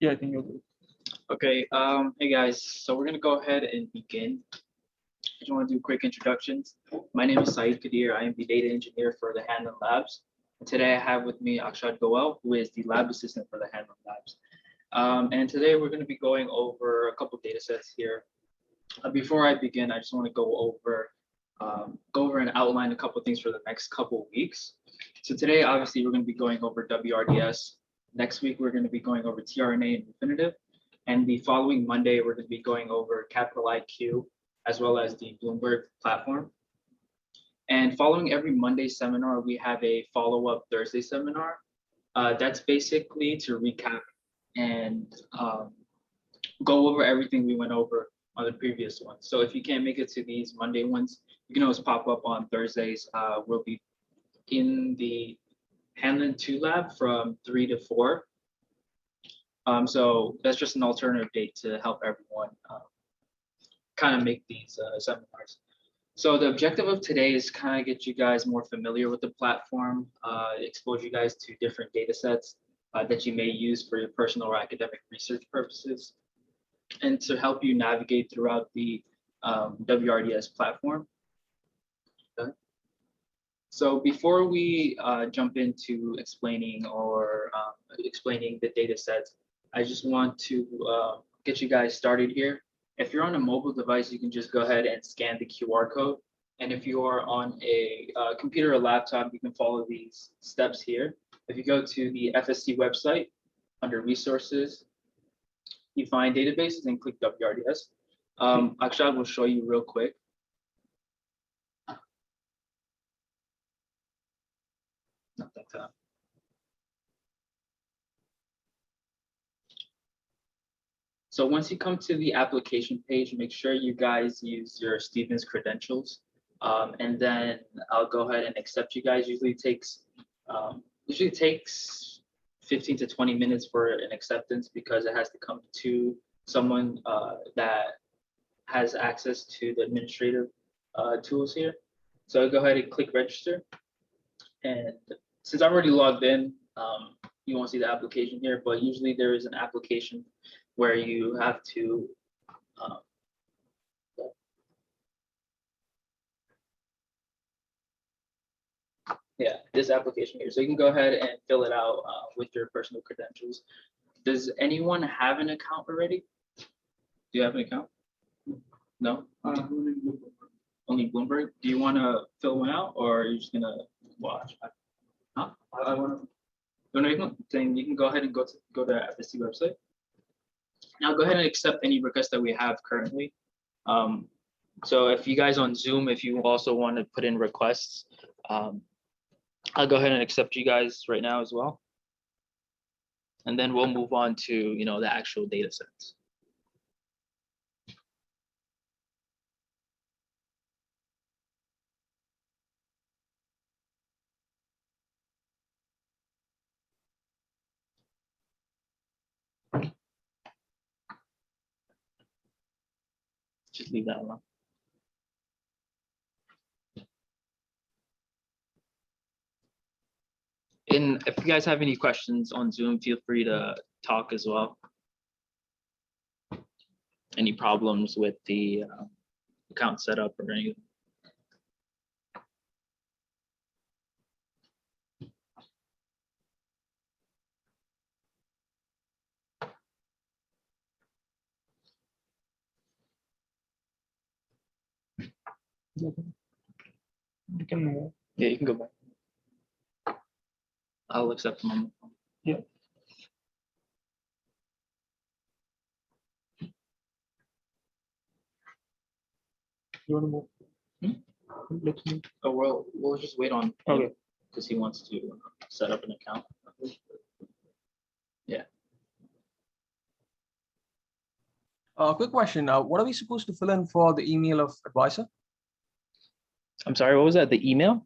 Yeah, I think you're good. Okay, hey guys, so we're gonna go ahead and begin. I just want to do quick introductions. My name is Saeed Kadir. I am the data engineer for the Hanlon Labs. And today I have with me Akshad Goel, who is the lab assistant for the Hanlon Labs. And today we're going to be going over a couple of data sets here. Before I begin, I just want to go over and outline a couple of things for the next couple of weeks. So today, obviously, we're going to be going over WRDS. Next week, we're going to be going over tRNA and definitive. And the following Monday, we're going to be going over capital IQ, as well as the Bloomberg platform. And following every Monday seminar, we have a follow-up Thursday seminar. That's basically to recap and go over everything we went over on the previous one. So if you can't make it to these Monday ones, you can always pop up on Thursdays. We'll be in the Hanlon 2 lab from 3 to 4. So that's just an alternative date to help everyone kind of make these seminars. So the objective of today is kind of get you guys more familiar with the platform, expose you guys to different data sets that you may use for your personal or academic research purposes, and to help you navigate throughout the WRDS platform. Okay. So before we jump into explaining the data sets, I just want to get you guys started here. If you're on a mobile device, you can just go ahead and scan the QR code. And if you are on a computer or laptop, you can follow these steps here. If you go to the FSC website, under resources, you find databases and click WRDS. Akshad will show you real quick. Not that time. So once you come to the application page, make sure you guys use your Stevens credentials. And then I'll go ahead and accept you guys. Usually takes 15 to 20 minutes for an acceptance because it has to come to someone that has access to the administrative tools here. So I'll go ahead and click register. And since I'm already logged in, you won't see the application here, but usually there is an application where you have to this application here. So you can go ahead and fill it out with your personal credentials. Does anyone have an account already? Do you have an account? No? Only Bloomberg? Do you want to fill one out, or are you just gonna watch? Huh? I want to. Then you can go ahead and go to the FSC website. Now go ahead and accept any requests that we have currently. So if you guys on Zoom, if you also want to put in requests, I'll go ahead and accept you guys right now as well. And then we'll move on to the actual data sets. Just leave that alone. And if you guys have any questions on Zoom, feel free to talk as well. Any problems with the account setup or anything. You can move. Yeah, you can go back. I'll accept them on the phone. Yeah. You want to move? Let's move. Oh, we'll just wait on him because he wants to set up an account. Yeah. Quick question. What are we supposed to fill in for the email of advisor? I'm sorry, what was that? The email?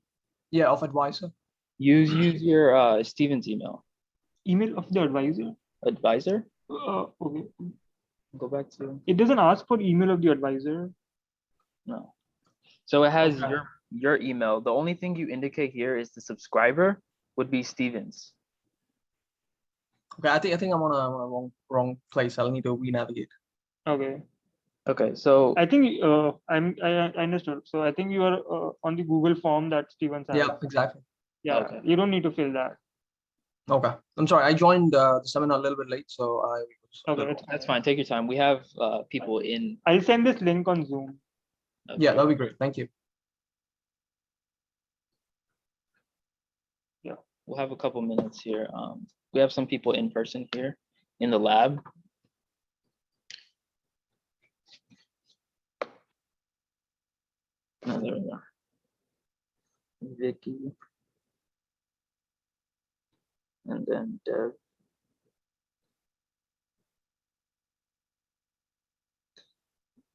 Yeah, of advisor. Use your Stevens email. Email of the advisor? Advisor? Okay. Go back to. It doesn't ask for email of the advisor. No. So it has your email. The only thing you indicate here is the subscriber would be Stevens. Okay, I think I'm on a wrong place. I'll need to re-navigate. Okay. Okay, so I think I understood. So I think you are on the Google form that Stevens has. Yeah, exactly. Yeah, Okay. you don't need to fill that. Okay. I'm sorry. I joined the seminar a little bit late, so I was a Okay, little- that's fine. Take your time. We have people in. I'll send this link on Zoom. Yeah, that'll be great. Thank you. We'll have a couple minutes here. We have some people in person here in the lab. Oh, there we go. Vicky. And then Dev.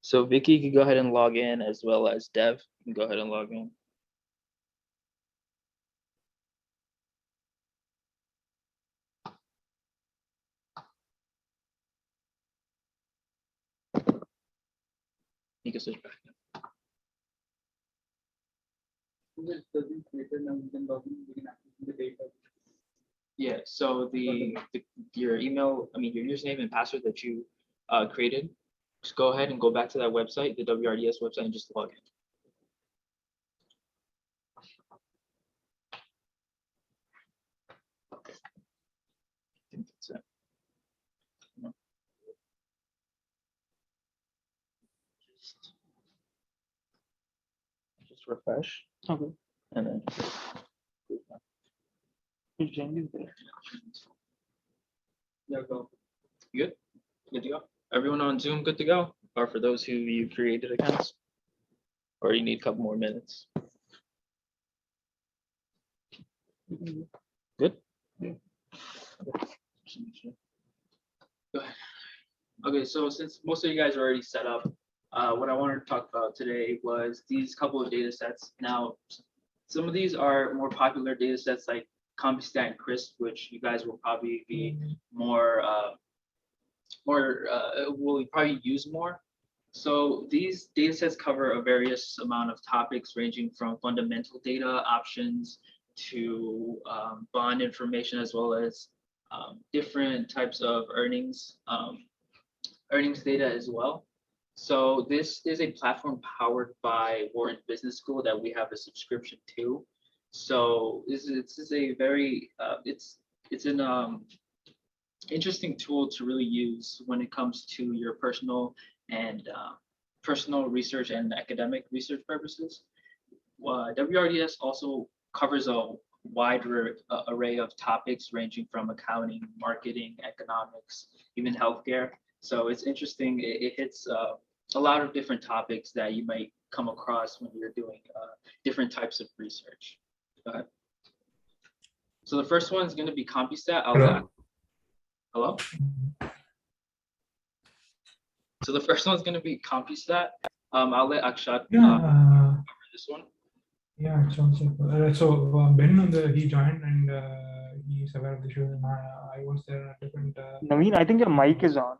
So Vicky can go ahead and log in, as well as Dev can go ahead and log in. You can switch back. Yeah, so your email, your username and password that you created, just go ahead and go back to that website, the WRDS website, and just log in. I think that's it. Just refresh, Okay. and then You change it there. yeah, go. You good? Good to go. Everyone on Zoom good to go? Or for those who you created accounts? Or you need a couple more minutes? Good? Yeah. Go ahead. Okay, so since most of you guys are already set up, what I wanted to talk about today was these couple of data sets. Now, some of these are more popular data sets like Compustat and CRISP, which you guys will probably be will probably use more. So these data sets cover a various amount of topics ranging from fundamental data options to bond information, as well as different types of earnings data as well. So this is a platform powered by Wharton Business School that we have a subscription to. So this is a very it's an interesting tool to really use when it comes to your personal research and academic research purposes. WRDS also covers a wide array of topics ranging from accounting, marketing, economics, even healthcare. So it's interesting. It hits a lot of different topics that you might come across when you're doing different types of research. Go ahead. So the first one is going to be Compustat. Hello? So the first one is going to be Compustat. I'll let Akshat cover this one. Yeah, it sounds simple. So Ben, he joined and he's aware of the issue. And I was there at different. Naveen, I think your mic is on.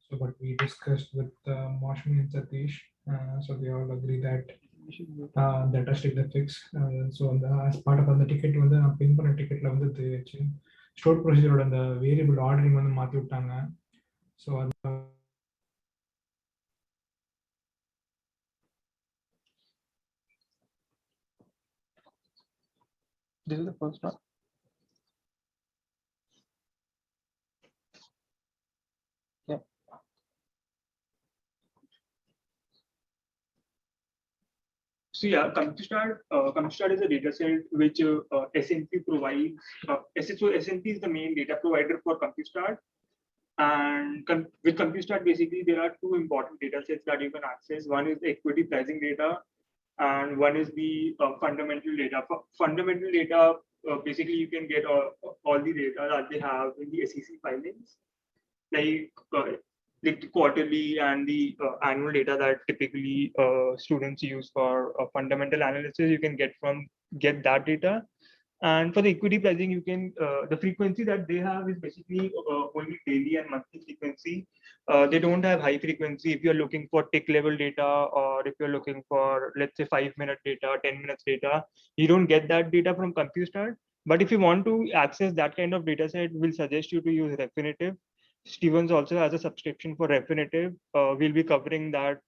So, but we discussed with Moshmi and Satish. So they all agree that let us take the fix. So as part of the ticket, pin பண்ண ticketல வந்து stored procedure and the variable ordering வந்து மாத்தி விட்டாங்க. So This is the first one. Yeah. So yeah, Compustat is a data set which SNP provides. So SNP is the main data provider for Compustat. And with Compustat, basically, there are two important data sets that you can access. One is the equity pricing data, and one is the fundamental data. For fundamental data, basically, you can get all the data that they have in the SEC filings, like the quarterly and the annual data that typically students use for fundamental analysis. You can get that data. And for the equity pricing, you can the frequency that they have is basically only daily and monthly frequency. They don't have high frequency. If you're looking for tick level data, or if you're looking for, let's say, 5-minute data, 10 minutes data, you don't get that data from Compustat. But if you want to access that kind of data set, we'll suggest you to use Refinitiv. Stevens also has a subscription for Refinitiv. We'll be covering that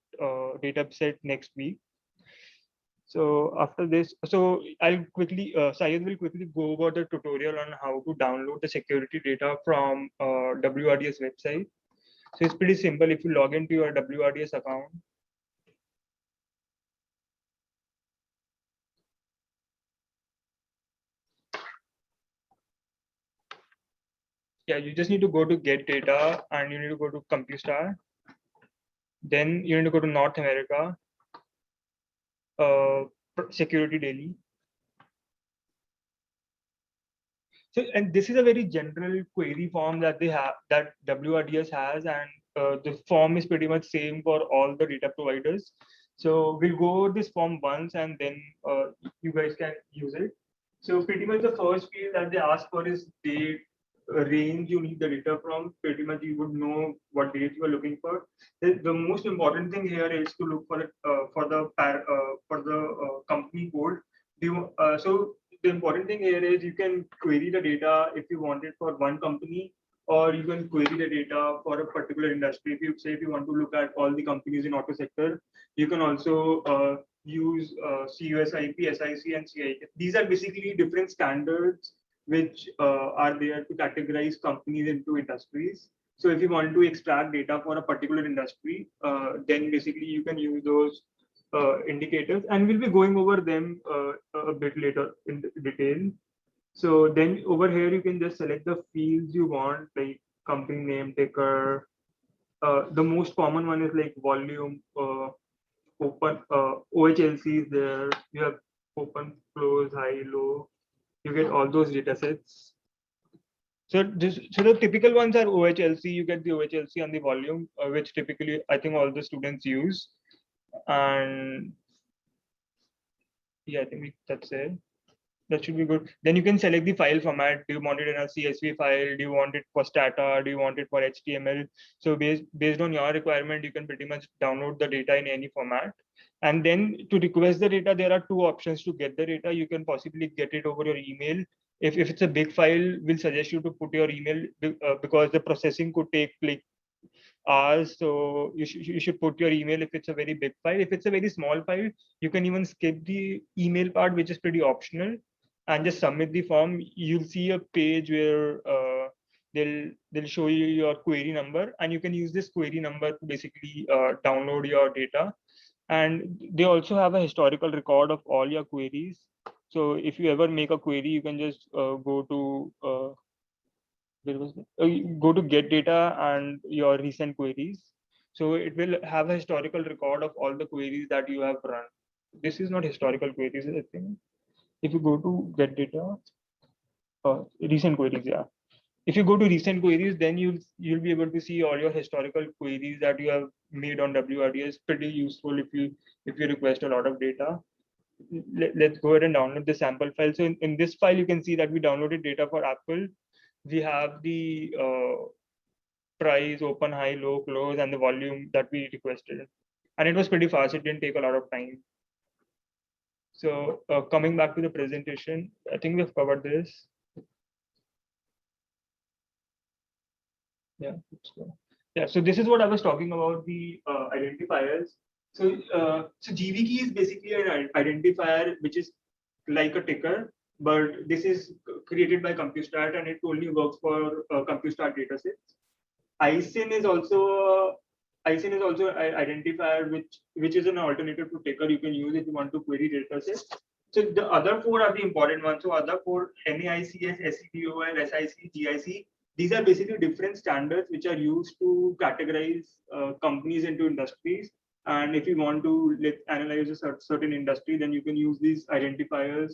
data set next week. So after this, so I'll quickly, Syed will quickly go over the tutorial on how to download the security data from WRDS website. So it's pretty simple. If you log into your WRDS account, yeah, you just need to go to get data and you need to go to Compustar. Then you need to go to North America, security daily. So, and this is a very general query form that they have, that WRDS has, and the form is pretty much same for all the data providers. So we'll go over this form once and then you guys can use it. So pretty much the first field that they ask for is date, range you need the data from. Pretty much you would know what date you are looking for. The most important thing here is to look for it for the company code. So the important thing here is you can query the data if you want it for one company, or you can query the data for a particular industry. If you say if you want to look at all the companies in auto sector, you can also use CUSIP, SIC, and CIK. These are basically different standards which are there to categorize companies into industries. So if you want to extract data for a particular industry, then basically you can use those indicators, and we'll be going over them a bit later in detail. So then over here, you can just select the fields you want, like company name, ticker. The most common one is like volume, open, OHLC is there. You have open, close, high, low. You get all those data sets. So the typical ones are OHLC. You get the OHLC and the volume, which typically I think all the students use. And yeah, I think that's it. That should be good. Then you can select the file format. Do you want it in a CSV file? Do you want it for Stata? Do you want it for HTML? So based on your requirement, you can pretty much download the data in any format. And then to request the data, there are two options to get the data. You can possibly get it over your email. If it's a big file, we'll suggest you to put your email because the processing could take like hours. So you should put your email if it's a very big file. If it's a very small file, you can even skip the email part, which is pretty optional, and just submit the form. You'll see a page where they'll show you your query number, and you can use this query number to basically download your data. And they also have a historical record of all your queries. So if you ever make a query, you can just go to go to get data and your recent queries. So it will have a historical record of all the queries that you have run. This is not historical queries, I think. If you go to get data, recent queries, yeah. If you go to recent queries, then you'll be able to see all your historical queries that you have made on WRDS. Pretty useful if you request a lot of data. Let's go ahead and download the sample file. So in this file, you can see that we downloaded data for Apple. We have the price, open, high, low, close, and the volume that we requested. And it was pretty fast. It didn't take a lot of time. So coming back to the presentation, I think we've covered this. Yeah. Yeah. So this is what I was talking about, the identifiers. So GV key is basically an identifier which is like a ticker, but this is created by Compustat and it only works for Compustat datasets. ISIN is also an identifier which is an alternative to ticker. You can use if you want to query datasets. So the other four are the important ones. So other four, NAICS, SCDOL, SIC, GIC. These are basically different standards which are used to categorize companies into industries. And if you want to analyze a certain industry, then you can use these identifiers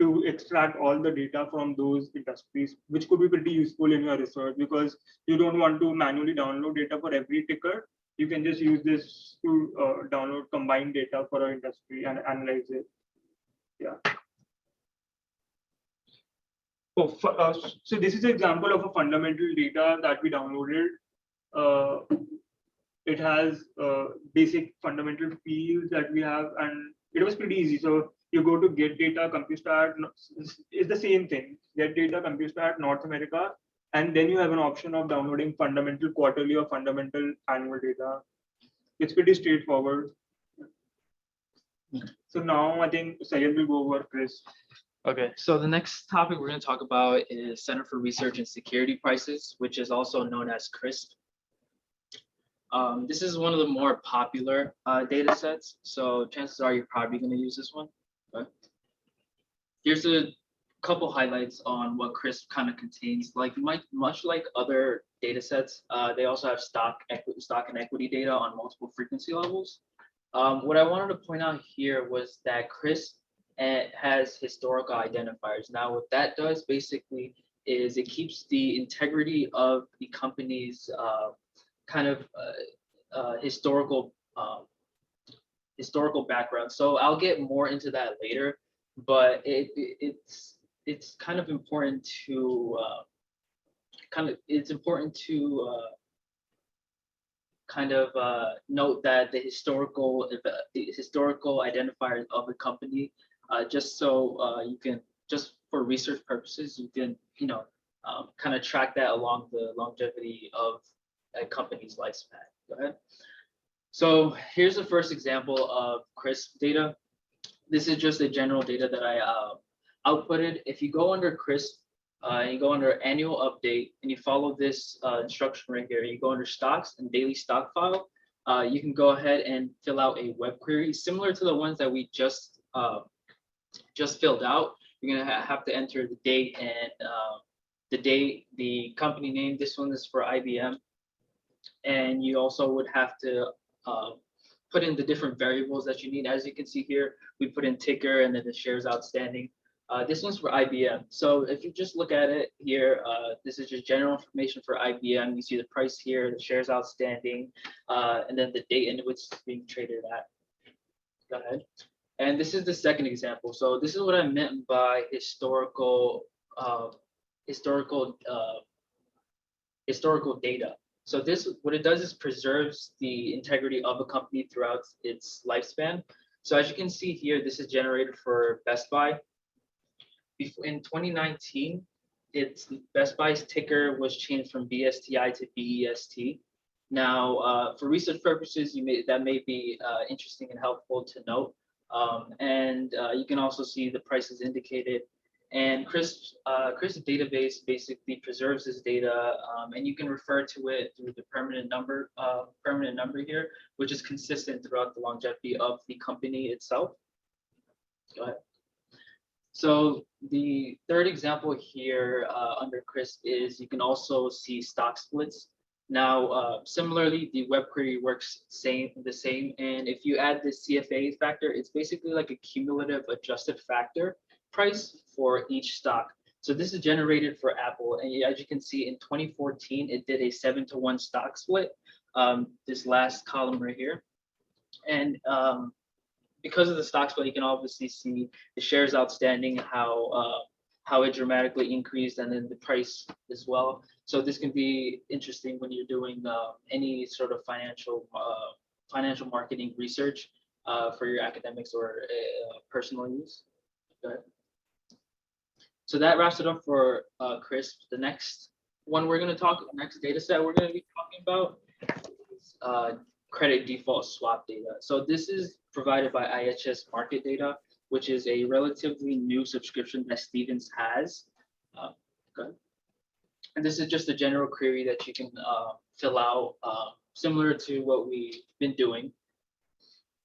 to extract all the data from those industries, which could be pretty useful in your research because you don't want to manually download data for every ticker. You can just use this to download combined data for an industry and analyze it. Yeah. So this is an example of a fundamental data that we downloaded. It has basic fundamental fields that we have, and it was pretty easy. So you go to get data, CompuStat, it's the same thing. Get data, CompuStat, North America, and then you have an option of downloading fundamental quarterly or fundamental annual data. It's pretty straightforward. So now I think Sayed will go over Chris. Okay, so the next topic we're going to talk about is Center for Research and Security Prices, which is also known as CRISP. This is one of the more popular data sets, so chances are you're probably going to use this one. Okay. Here's a couple highlights on what CRISP kind of contains. Like much like other data sets, they also have stock and equity data on multiple frequency levels. What I wanted to point out here was that CRISP has historical identifiers. Now, what that does basically is it keeps the integrity of the company's historical background. So I'll get more into that later, but it's kind of important to note that the historical identifiers of a company, just so you can, just for research purposes, you can kind of track that along the longevity of a company's lifespan. Go ahead. So here's the first example of CRISP data. This is just a general data that I outputted. If you go under CRISP, you go under annual update and you follow this instruction right here, you go under stocks and daily stock file, you can go ahead and fill out a web query similar to the ones that we just filled out. You're gonna have to enter the date and the company name. This one is for IBM. And you also would have to put in the different variables that you need. As you can see here, we put in ticker and then the shares outstanding. This one's for IBM. So if you just look at it here, this is just general information for IBM. You see the price here, the shares outstanding, and then the date in which it's being traded at. Go ahead. And this is the second example. So this is what I meant by historical data. So this, what it does is preserves the integrity of a company throughout its lifespan. So as you can see here, this is generated for Best Buy. In 2019, Best Buy's ticker was changed from BSTI to BEST. Now, for research purposes, that may be interesting and helpful to note. You can also see the prices indicated. And CRISP database basically preserves this data, and you can refer to it through the permanent number here, which is consistent throughout the longevity of the company itself. Go ahead. So the third example here under CRISP is you can also see stock splits. Now, similarly, the web query works the same. And if you add this CFA factor, it's basically like a cumulative adjusted factor price for each stock. So this is generated for Apple. And as you can see, in 2014, it did a 7-to-1 stock split, this last column right here. And because of the stock split, you can obviously see the shares outstanding, how it dramatically increased, and then the price as well. So this can be interesting when you're doing any sort of financial marketing research for your academics or personal use. Go ahead. So that wraps it up for CRISP. The next data set we're going to be talking about is credit default swap data. So this is provided by IHS Market Data, which is a relatively new subscription that Stevens has. And this is just a general query that you can fill out, similar to what we've been doing.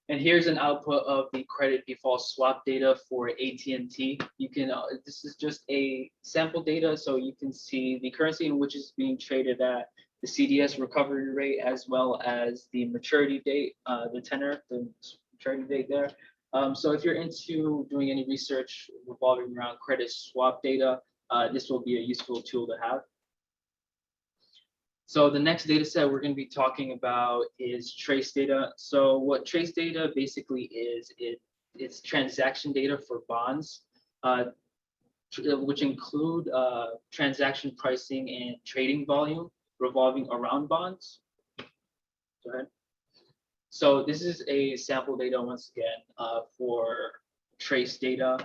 And here's an output of the credit default swap data for AT&T. You can, this is just a sample data, so you can see the currency in which it's being traded at, the CDS recovery rate, as well as the maturity date, the tenor, the maturity date there. So if you're into doing any research revolving around credit swap data, this will be a useful tool to have. So the next data set we're going to be talking about is trace data. So what trace data basically is, it's transaction data for bonds, which include transaction pricing and trading volume revolving around bonds. Go ahead. So this is a sample data once again for trace data.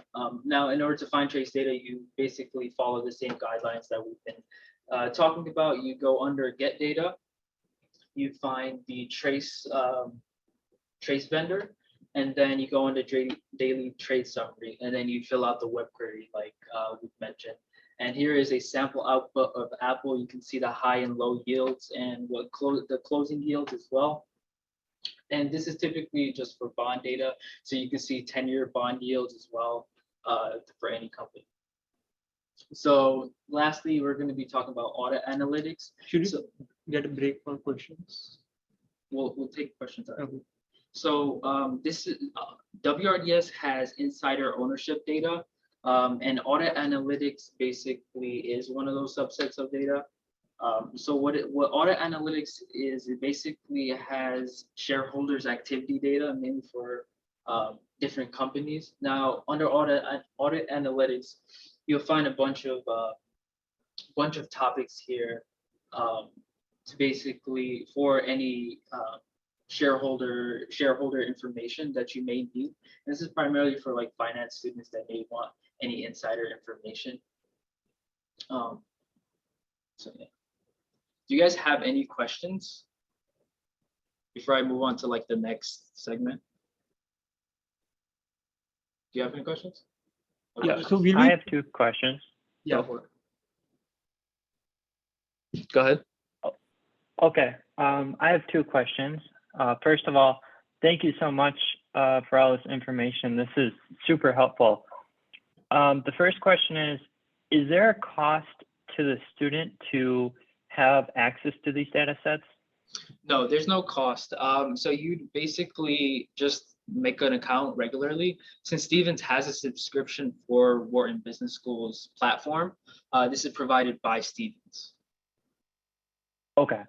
Now, in order to find trace data, you basically follow the same guidelines that we've been talking about. You go under get data, you find the trace vendor, and then you go into daily trade summary, and then you fill out the web query like we've mentioned. And here is a sample output of Apple. You can see the high and low yields and what the closing yields as well. And this is typically just for bond data. So you can see 10-year bond yields as well for any company. So lastly, we're going to be talking about audit analytics. Should we get a break for questions? We'll take questions. Okay. So this is WRDS has insider ownership data, and audit analytics basically is one of those subsets of data. So what audit analytics is, it basically has shareholders' activity data, mainly for different companies. Now, under audit analytics, you'll find a bunch of topics here to basically for any shareholder information that you may need. And this is primarily for like finance students that may want any insider information. So yeah. Do you guys have any questions before I move on to like the next segment? Do you have any questions? Yeah, so I have 2 questions. Yeah. Go for it. Go ahead. Okay, I have 2 questions. First of all, thank you so much for all this information. This is super helpful. The first question is there a cost to the student to have access to these data sets? No, there's no cost. So you basically just make an account regularly. Since Stevens has a subscription for Wharton Business School's platform, this is provided by Stevens. Okay.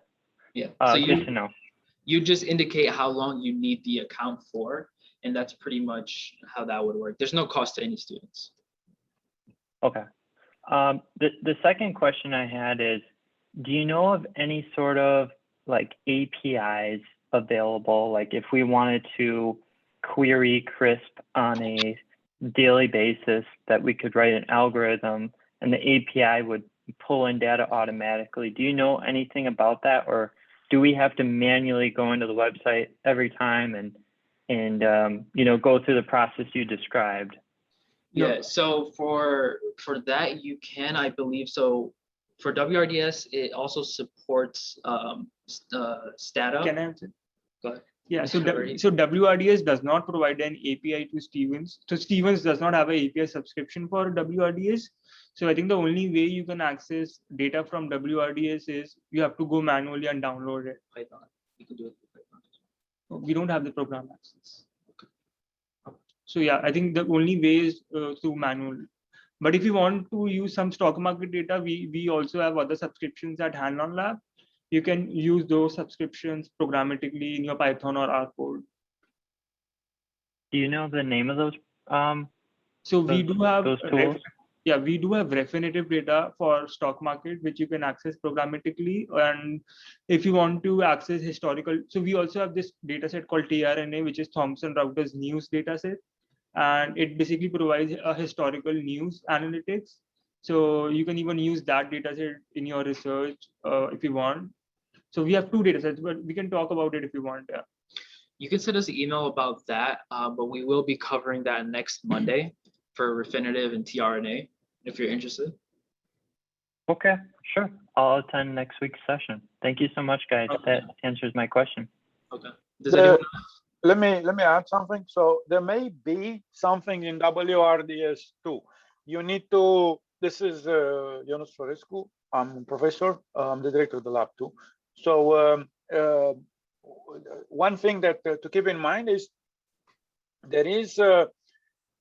Yeah. So good to know. You just indicate how long you need the account for, and that's pretty much how that would work. There's no cost to any students. Okay. The second question I had is, do you know of any sort of like APIs available? Like if we wanted to query CRISP on a daily basis, that we could write an algorithm and the API would pull in data automatically. Do you know anything about that, or do we have to manually go into the website every time and you know, go through the process you described? Yeah, so for that you can, I believe. So for WRDS, it also supports Stata. Can I answer? Go ahead. Yeah, so Sure. so WRDS does not provide an API to Stevens. So Stevens does not have an API subscription for WRDS. So I think the only way you can access data from WRDS is you have to go manually and download it. Python. You can do it with Python. We don't have the program access. So yeah, I think the only way is through manual. But if you want to use some stock market data, we also have other subscriptions at Hanlon Lab. You can use those subscriptions programmatically in your Python or R code. Do you know the name of those? So we do have those tools. we do have Refinitiv data for stock market, which you can access programmatically. And if you want to access historical, so we also have this data set called TRNA, which is Thomson Reuters news data set. And it basically provides a historical news analytics. So you can even use that data set in your research if you want. So we have 2 data sets, but we can talk about it if you want. Yeah. You can send us an email about that, but we will be covering that next Monday for Refinitiv and TRNA, if you're interested. Okay, sure. I'll attend next week's session. Thank you so much, guys. Okay. That answers my question. Okay. Does anyone else? Let me add something. So there may be something in WRDS too. You need to. This is Jonas Florescu. I'm a professor. I'm the director of the lab too. So one thing that to keep in mind is there is,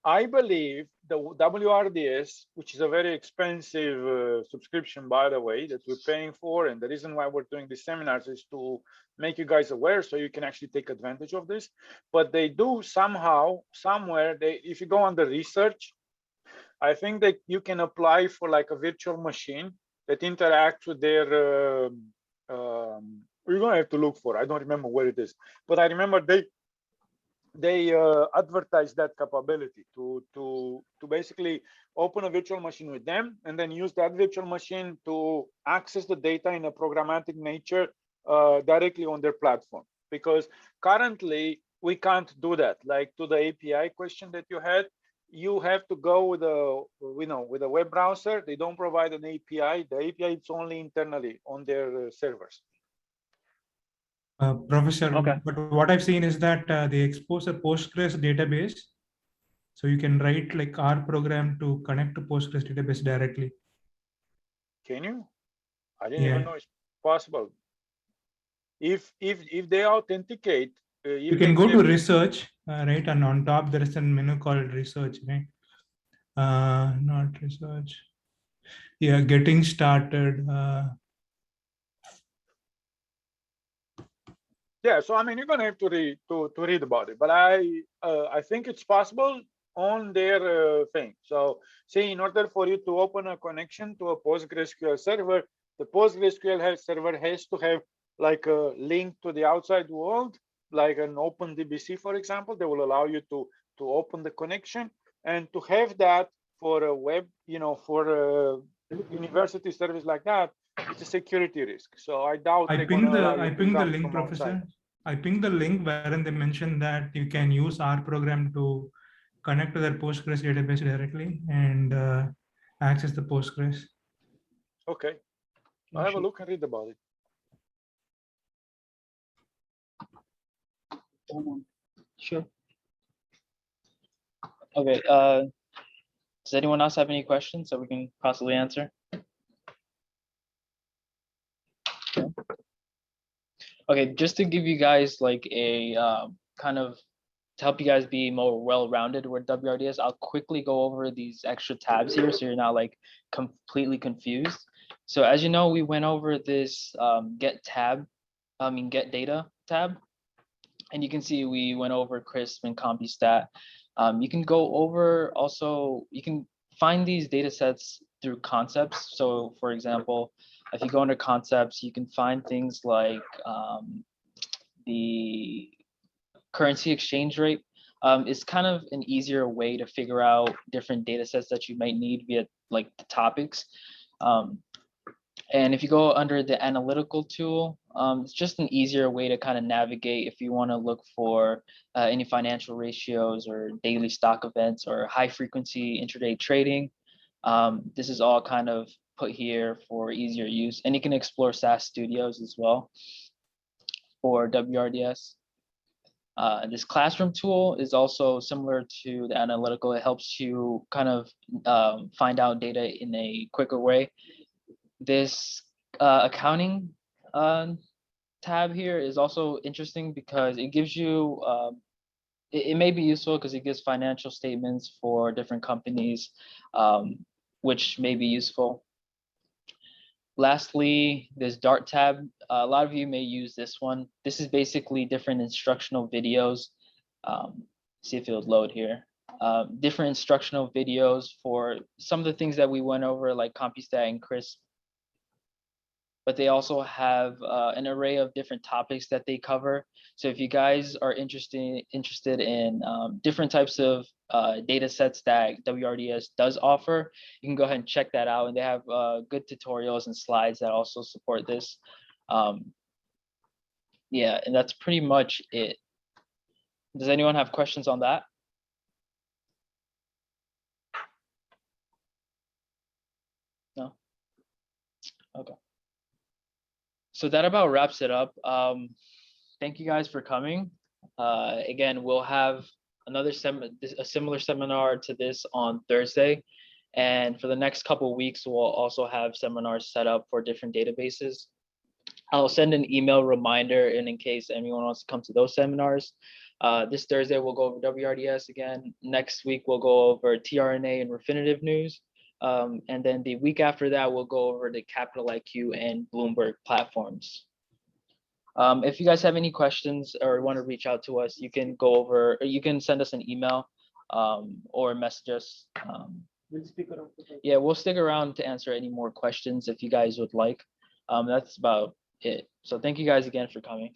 I believe, the WRDS, which is a very expensive subscription, by the way, that we're paying for. And the reason why we're doing these seminars is to make you guys aware so you can actually take advantage of this. But they do somehow, somewhere, if you go on the research, I think that you can apply for like a virtual machine that interacts with their, we're going to have to look for, I don't remember where it is, but I remember they advertise that capability to basically open a virtual machine with them and then use that virtual machine to access the data in a programmatic nature directly on their platform. Because currently we can't do that. Like to the API question that you had, you have to go with a with a web browser. They don't provide an API. The API is only internally on their servers. Professor, Okay. but what I've seen is that they expose a Postgres database. So you can write like R program to connect to Postgres database directly. Can you? I didn't Yeah. even know it's possible. If they authenticate, You can go to research, right? And on top there is a menu called research, right? Not research. Yeah, getting started. Yeah, so I mean, you're gonna have to read read about it, but I think it's possible on their thing. So, say in order for you to open a connection to a PostgreSQL server, the PostgreSQL server has to have like a link to the outside world, like an OpenDBC, for example, that will allow you to open the connection, and to have that for a web, for a university service like that, it's a security risk. So I doubt I they're pinged gonna allow the you I to pinged the come link, from outside. Professor. I pinged the link wherein they mentioned that you can use R program to connect to their Postgres database directly and access the Postgres. Okay, I'll have a look and read about it. Sure. Okay. Does anyone else have any questions that we can possibly answer? Okay, just to give you guys like a kind of to help you guys be more well-rounded with WRDS, I'll quickly go over these extra tabs here so you're not like completely confused. So as you know, we went over this get data tab, and you can see we went over CRISP and CompuStat. You can go over also, you can find these data sets through concepts. So for example, if you go under concepts, you can find things like the currency exchange rate. Is kind of an easier way to figure out different data sets that you might need via like the topics. And if you go under the analytical tool, it's just an easier way to kind of navigate if you want to look for any financial ratios or daily stock events or high frequency intraday trading. This is all kind of put here for easier use, and you can explore SAS Studios as well for WRDS. This classroom tool is also similar to the analytical. It helps you kind of find out data in a quicker way. This accounting tab here is also interesting because it gives you, it may be useful because it gives financial statements for different companies, which may be useful. Lastly, this Dart tab, a lot of you may use this one. This is basically different instructional videos. See if it would load here. Different instructional videos for some of the things that we went over, like CompuStat and CRISP. But they also have an array of different topics that they cover. So if you guys are interested in different types of data sets that WRDS does offer, you can go ahead and check that out. And they have good tutorials and slides that also support this. Yeah, and that's pretty much it. Does anyone have questions on that? No? Okay. So that about wraps it up. Thank you guys for coming. Again, we'll have a similar seminar to this on Thursday. And for the next couple of weeks, we'll also have seminars set up for different databases. I'll send an email reminder in case anyone wants to come to those seminars. This Thursday, we'll go over WRDS again. Next week, we'll go over TRNA and Refinitiv news. And then the week after that, we'll go over the Capital IQ and Bloomberg platforms. If you guys have any questions or want to reach out to us, you can go over, or you can send us an email or message us. Yeah, we'll stick around to answer any more questions if you guys would like. That's about it. So thank you guys again for coming.